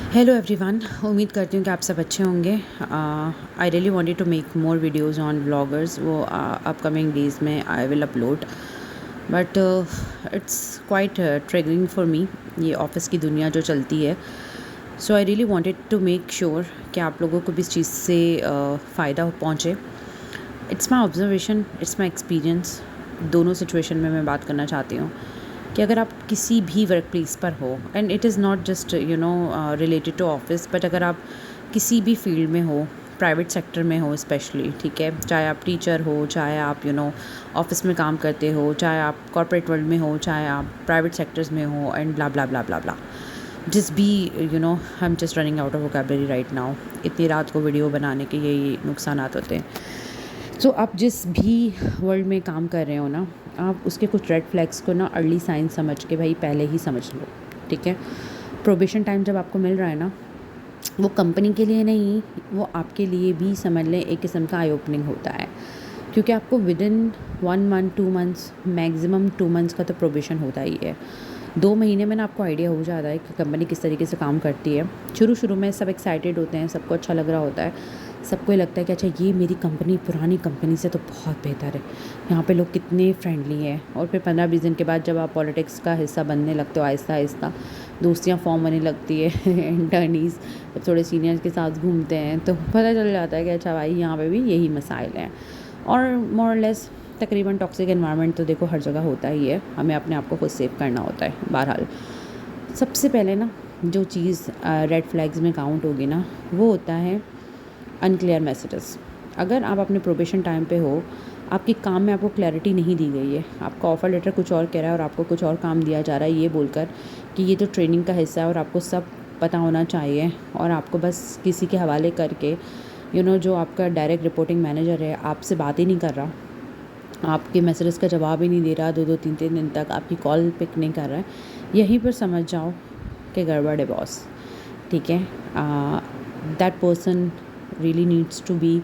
Hello everyone, उम्मीद करती हूँ कि आप सब अच्छे होंगे। I really wanted to make more videos on vloggers, वो अपकमिंग डेज़ में I will upload, but it's quite triggering for me, ये ऑफिस की दुनिया जो चलती है। So I really wanted to make sure कि आप लोगों को भी इस चीज़ से फ़ायदा पहुँचे। It's my observation, it's my experience. दोनों सिचुएशन में मैं बात करना चाहती हूँ कि अगर आप किसी भी वर्क प्लेस पर हो, and it is not just related to office, but अगर आप किसी भी फील्ड में हो, प्राइवेट सेक्टर में हो स्पेशली, ठीक है, चाहे आप टीचर हो, चाहे आप ऑफिस में काम करते हो, चाहे आप कॉर्पोरेट वर्ल्ड में हो, चाहे आप प्राइवेट सेक्टर्स में हो, एंड ब्ला ब्ला ब्ला ब्ला ब्ला, जिस भी I am just running out of vocabulary right now. इतनी रात को वीडियो बनाने के यही नुकसान होते हैं। सो आप जिस भी वर्ल्ड में काम कर रहे हो ना, आप उसके कुछ रेड फ्लैग्स को ना अर्ली साइन समझ के भाई पहले ही समझ लो, ठीक है। प्रोबेशन टाइम जब आपको मिल रहा है ना, वो कंपनी के लिए नहीं, वो आपके लिए भी समझ लें एक किस्म का आई ओपनिंग होता है, क्योंकि आपको with in 1 month 2 months maximum 2 months का तो प्रोबेशन होता ही है। 2 महीने में ना आपको आइडिया हो जाता है कि कंपनी किस तरीके से काम करती है। शुरू में सब एक्साइटेड होते हैं, सबको अच्छा लग रहा होता है, सबको ये लगता है कि अच्छा ये मेरी कंपनी पुरानी कंपनी से तो बहुत बेहतर है, यहाँ पे लोग कितने फ्रेंडली हैं। और फिर 15-20 दिन के बाद जब आप पॉलिटिक्स का हिस्सा बनने लगते हो, आहिस्ता आहिस्ता दोस्तियाँ फॉर्म होने लगती है इंटर्नीज़ जब थोड़े सीनियर्स के साथ घूमते हैं, तो पता चल जाता है कि अच्छा भाई यहाँ पे भी यही मसाइल हैं। और मोर और लेस तकरीबन टॉक्सिक एनवायरनमेंट तो देखो हर जगह होता ही है, हमें अपने आप को खुद सेव करना होता है। बहरहाल सबसे पहले ना जो चीज़ रेड फ्लैग्स में काउंट होगी ना, वो होता है अनक्लियर मैसेजेस। अगर आप अपने प्रोबेशन टाइम पे हो, आपके काम में आपको क्लैरिटी नहीं दी गई है, आपका ऑफ़र लेटर कुछ और कह रहा है और आपको कुछ और काम दिया जा रहा है ये बोलकर कि ये तो ट्रेनिंग का हिस्सा है और आपको सब पता होना चाहिए, और आपको बस किसी के हवाले करके जो आपका डायरेक्ट रिपोर्टिंग मैनेजर है आपसे बात ही नहीं कर रहा, आपके मैसेजेस का जवाब ही नहीं दे रहा, 2-2 3-3 दिन तक आपकी कॉल पिक नहीं कर रहा है, यहीं पर समझ जाओ कि गड़बड़ है बॉस, ठीक है। That person really needs to be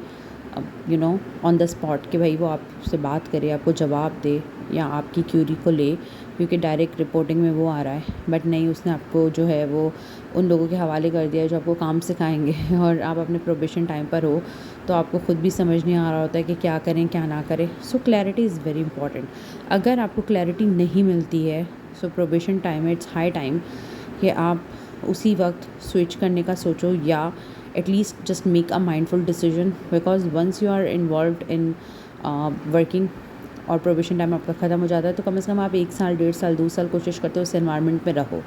on the spot, कि भाई वो आपसे बात करे, आपको जवाब दे या आपकी क्यूरी को ले, क्योंकि डायरेक्ट रिपोर्टिंग में वो आ रहा है। बट नहीं, उसने आपको जो है वो उन लोगों के हवाले कर दिया है जो आपको काम सिखाएंगे और आप अपने प्रोबेशन टाइम पर हो, तो आपको खुद भी समझ नहीं आ रहा होता है कि क्या करें क्या ना करें। So clarity is very important. अगर आपको क्लैरिटी नहीं मिलती है, so probation time it's high time कि आप उसी वक्त स्विच करने का सोचो, या at least just make a mindful decision, because once you are involve in working और प्रोबेशन टाइम आपका ख़त्म हो जाता है, तो कम से कम आप 1 साल 1.5 साल 2 साल कोशिश करते हो उस एनवायरनमेंट में रहो।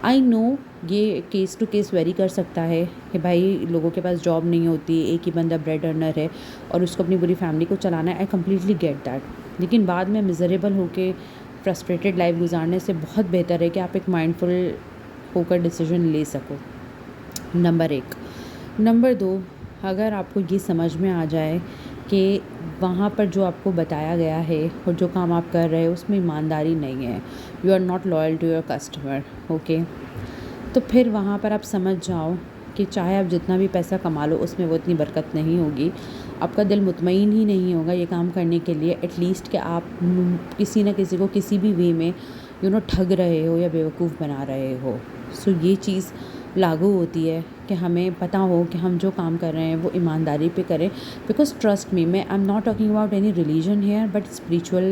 आई नो ये केस टू केस वेरी कर सकता है कि भाई लोगों के पास जॉब नहीं होती, एक ही बंदा ब्रेड अर्नर है और उसको अपनी पूरी फैमिली को चलाना है। आई कम्प्लीटली गेट दैट, लेकिन बाद में मिजरेबल होके फ्रस्ट्रेटेड लाइफ गुजारने से बहुत बेहतर है कि आप एक माइंडफुल होकर डिसीजन ले सको। नंबर 1। नंबर 2, अगर आपको ये समझ में आ जाए कि वहाँ पर जो आपको बताया गया है और जो काम आप कर रहे हो उसमें ईमानदारी नहीं है, you are not loyal to your customer, okay, तो फिर वहाँ पर आप समझ जाओ कि चाहे आप जितना भी पैसा कमा लो उसमें वो इतनी बरकत नहीं होगी, आपका दिल मुतमईन ही नहीं होगा ये काम करने के लिए, एटलीस्ट कि आप किसी न किसी को किसी भी वे में ठग रहे हो या बेवकूफ़ बना रहे हो। सो ये चीज़ लागू होती है कि हमें पता हो कि हम जो काम कर रहे हैं वो ईमानदारी पे करें, बिकॉज ट्रस्ट मी, मैं I am not talking about any religion here, but spiritual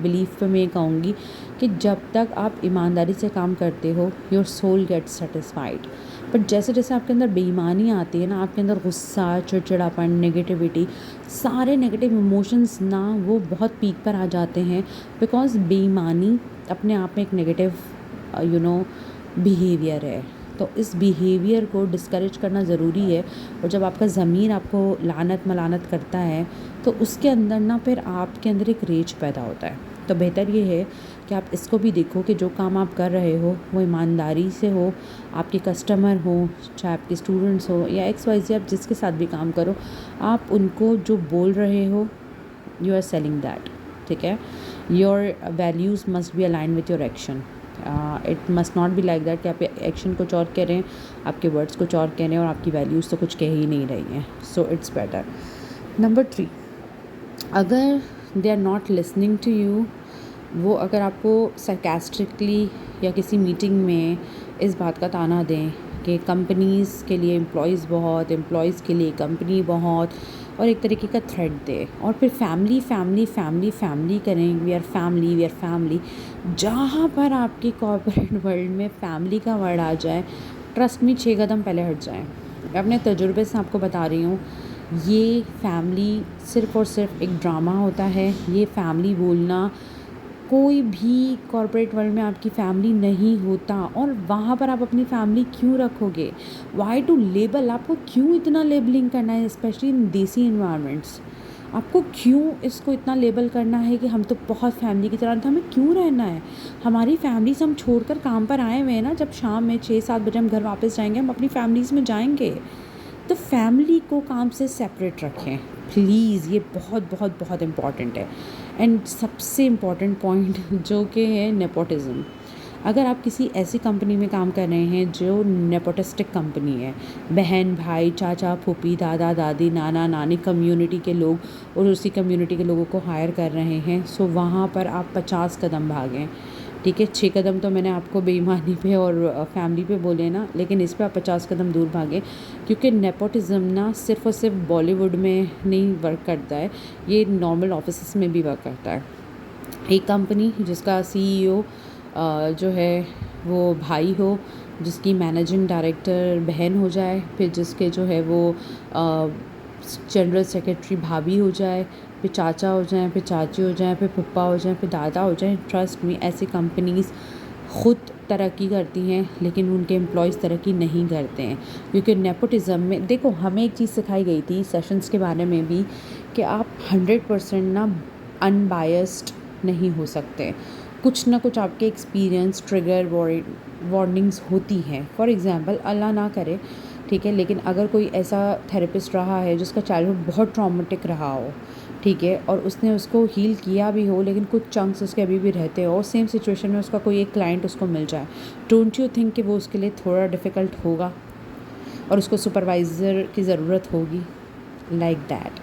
belief पे मैं ये कहूँगी कि जब तक आप ईमानदारी से काम करते हो your soul gets satisfied. But जैसे जैसे आपके अंदर बेईमानी आती है ना, आपके अंदर गुस्सा, चिड़चिड़ापन, नेगेटिविटी, सारे नेगेटिव इमोशंस ना वो बहुत पीक पर आ जाते हैं, बिकॉज बेईमानी अपने आप में एक नेगेटिव बिहेवियर है। तो इस बिहेवियर को डिस्करेज करना ज़रूरी है, और जब आपका ज़मीर आपको लानत मलानत करता है तो उसके अंदर ना फिर आपके अंदर एक रेज पैदा होता है। तो बेहतर ये है कि आप इसको भी देखो कि जो काम आप कर रहे हो वो ईमानदारी से हो, आपके कस्टमर हो, चाहे आपके स्टूडेंट्स हो या XYZ, आप जिसके साथ भी काम करो, आप उनको जो बोल रहे हो यू आर सेलिंग दैट, ठीक है। Your values must be align with your action. It must not be like that कि आप एक्शन कुछ और कह रहे हैं, आपके वर्ड्स कुछ और कह रहे हैं और आपकी वैल्यूज़ तो कुछ कह ही नहीं रही हैं। So it's better. नंबर 3, अगर they are not listening to you, वो अगर आपको सरकास्टिकली या किसी मीटिंग में इस बात का ताना दें कि कंपनीज़ के लिए एम्प्लॉयज़ बहुत, एम्प्लॉयज़ के लिए कंपनी बहुत, और एक तरीके का थ्रेड दे, और फिर फैमिली फैमिली फैमिली फैमिली करें, we are family we are family. जहाँ पर आपके कॉर्पोरेट वर्ल्ड में फैमिली का वर्ड आ जाए, ट्रस्ट में 6 कदम पहले हट जाएं। मैं अपने तजुर्बे से आपको बता रही हूँ, ये फैमिली सिर्फ़ और सिर्फ एक ड्रामा होता है। ये फैमिली बोलना, कोई भी कॉर्पोरेट वर्ल्ड में आपकी फैमिली नहीं होता। और वहाँ पर आप अपनी फैमिली क्यों रखोगे? Why to label? आपको क्यों इतना लेबलिंग करना है, स्पेशली इन देसी इन्वायरमेंट्स? आपको क्यों इसको इतना लेबल करना है कि हम तो बहुत फैमिली की तरह, तो हमें क्यों रहना है? हमारी फैमिलीज हम छोड़कर काम पर आए हुए हैं ना। जब शाम में 6-7 बजे हम घर वापस जाएंगे, हम अपनी फैमिलीज़ में जाएंगे। तो फैमिली को काम से सेपरेट रखें प्लीज़। ये बहुत बहुत बहुत इम्पॉर्टेंट है। एंड सबसे इम्पॉर्टेंट पॉइंट जो कि है नेपोटिज़म। अगर आप किसी ऐसी कंपनी में काम कर रहे हैं जो नेपोटिस्टिक कंपनी है, बहन भाई चाचा फूफी दादा दादी नाना नानी कम्युनिटी के लोग और उसी कम्युनिटी के लोगों को हायर कर रहे हैं, सो वहाँ पर आप 50 कदम भागें। ठीक है, 6 कदम तो मैंने आपको बेईमानी पे और फैमिली पे बोले ना, लेकिन इस पे आप 50 कदम दूर भागें। क्योंकि नेपोटिज़म ना सिर्फ़ और सिर्फ बॉलीवुड में नहीं वर्क करता है, ये नॉर्मल ऑफिस में भी वर्क करता है। एक कंपनी जिसका CEO जो है वो भाई हो, जिसकी मैनेजिंग डायरेक्टर बहन हो जाए, फिर जिसके जो है वो जनरल सेक्रेटरी भाभी हो जाए, फिर चाचा हो जाए, फिर चाची हो जाए, फिर पप्पा हो जाए, फिर दादा हो जाए। ट्रस्ट मी, ऐसी कंपनीज़ ख़ुद तरक्की करती हैं, लेकिन उनके एम्प्लॉयज़ तरक्की नहीं करते हैं। क्योंकि नेपोटिज़म में देखो, हमें एक चीज़ सिखाई गई थी सेशंस के बारे में भी, कि आप 100% ना अनबायस्ड नहीं हो सकते। कुछ ना कुछ आपके एक्सपीरियंस ट्रिगर वार्निंग्स होती हैं। फॉर एग्ज़ाम्पल, अल्लाह ना करे, ठीक है, लेकिन अगर कोई ऐसा थेरेपिस्ट रहा है जिसका चाइल्डहुड बहुत ट्रॉमेटिक रहा हो, ठीक है, और उसने उसको हील किया भी हो, लेकिन कुछ चंक्स उसके अभी भी रहते हो, और सेम सिचुएशन में उसका कोई एक क्लाइंट उसको मिल जाए, डोंट यू थिंक कि वो उसके लिए थोड़ा डिफ़िकल्ट होगा और उसको सुपरवाइज़र की ज़रूरत होगी? Like that.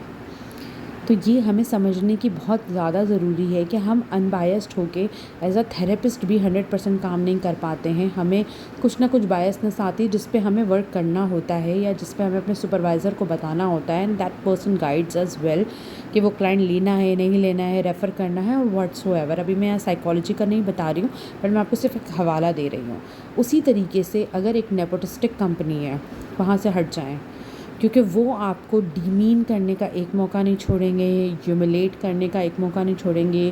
तो ये हमें समझने की बहुत ज़्यादा ज़रूरी है कि हम अनबायस्ड होके एज अ थेरेपिस्ट भी 100% काम नहीं कर पाते हैं। हमें कुछ ना कुछ बायसनेस आती है जिस पे हमें वर्क करना होता है, या जिस पे हमें अपने सुपरवाइज़र को बताना होता है, and that person guides us well कि वो क्लाइंट लेना है नहीं लेना है, रेफ़र करना है, और व्हाट्सोएवर। अभी मैं यहाँ साइकोलॉजी का नहीं बता रही हूँ, बट मैं आपको सिर्फ एक हवाला दे रही हूँ। उसी तरीके से अगर एक नेपोटिस्टिक कंपनी है, वहाँ से हट जाएँ, क्योंकि वो आपको डिमीन करने का एक मौका नहीं छोड़ेंगे, ह्यूमिलेट करने का एक मौका नहीं छोड़ेंगे,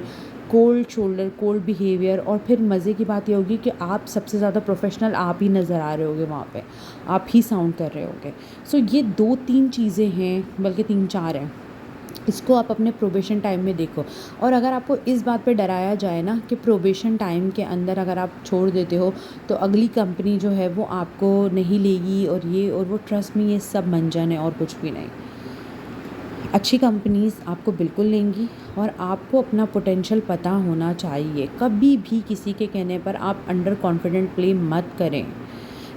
कोल्ड शोल्डर, कोल्ड बिहेवियर। और फिर मज़े की बात ये होगी कि आप सबसे ज़्यादा प्रोफेशनल आप ही नज़र आ रहे होगे वहाँ पे, आप ही साउंड कर रहे होगे। सो ये 2-3 चीज़ें हैं, बल्कि 3-4 हैं। इसको आप अपने प्रोबेशन टाइम में देखो। और अगर आपको इस बात पे डराया जाए ना कि प्रोबेशन टाइम के अंदर अगर आप छोड़ देते हो तो अगली कंपनी जो है वो आपको नहीं लेगी, और ये और वो, ट्रस्ट में ये सब मंजन है और कुछ भी नहीं। अच्छी कंपनीज़ आपको बिल्कुल लेंगी, और आपको अपना पोटेंशियल पता होना चाहिए। कभी भी किसी के कहने पर आप अंडर कॉन्फिडेंट प्ले मत करें।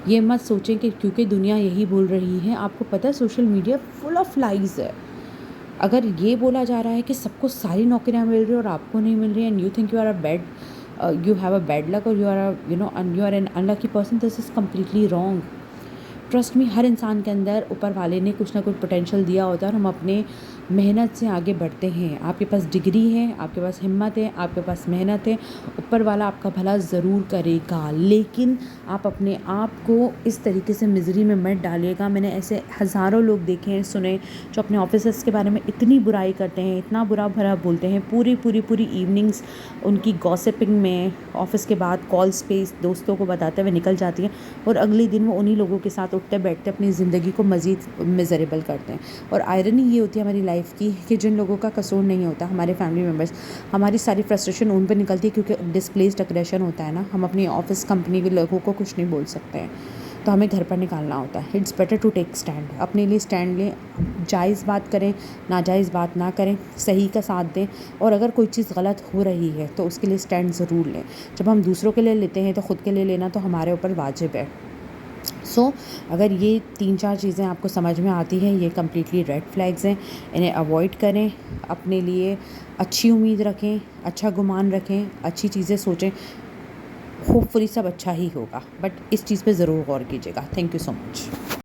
ये मत सोचें कि क्योंकि दुनिया यही बोल रही है। आपको पता है social media full of lies है। अगर ये बोला जा रहा है कि सबको सारी नौकरियां मिल रही है और आपको नहीं मिल रही है, and you think you have a bad luck, और you are an unlucky person, this is completely wrong. Trust me, हर इंसान के अंदर ऊपर वाले ने कुछ ना कुछ पोटेंशियल दिया होता है, और हम अपने मेहनत से आगे बढ़ते हैं। आपके पास डिग्री है, आपके पास हिम्मत है, आपके पास मेहनत है, ऊपर वाला आपका भला ज़रूर करेगा। लेकिन आप अपने आप को इस तरीके से मिज़री में मत डालिएगा। मैंने ऐसे हज़ारों लोग देखे हैं, सुने, जो अपने ऑफिसर्स के बारे में इतनी बुराई करते हैं, इतना बुरा भरा बोलते हैं, पूरी इवनिंग्स उनकी गॉसिपिंग में ऑफिस के बाद कॉल्स पे दोस्तों को बताते हुए निकल जाती हैं, और अगले दिन वो उन्हीं लोगों के साथ उठते बैठते अपनी ज़िंदगी को मज़ीद मिज़रेबल करते हैं। और आयरनी ये होती है हमारी लाइफ की कि जिन लोगों का कसूर नहीं होता, हमारे फैमिली मेम्बर्स, हमारी सारी फ्रस्ट्रेशन उन पर निकलती है, क्योंकि डिस्प्लेस्ड अग्रेशन होता है ना। हम अपनी ऑफिस कंपनी के लोगों को कुछ नहीं बोल सकते हैं, तो हमें घर पर निकालना होता है। It's better to take stand, अपने लिए स्टैंड लें, जायज़ बात करें, नाजायज़ बात ना करें, सही का साथ दें। और अगर कोई चीज़ गलत हो रही है तो उसके लिए स्टैंड ज़रूर लें। जब हम दूसरों के लिए लेते हैं तो ख़ुद के लिए लेना तो हमारे ऊपर वाजिब है। अगर ये 3-4 चीज़ें आपको समझ में आती हैं, ये कम्प्लीटली रेड फ्लैग्स हैं, इन्हें अवॉइड करें। अपने लिए अच्छी उम्मीद रखें, अच्छा गुमान रखें, अच्छी चीज़ें सोचें। होपफुली सब अच्छा ही होगा, बट इस चीज़ पे ज़रूर गौर कीजिएगा। Thank you so much.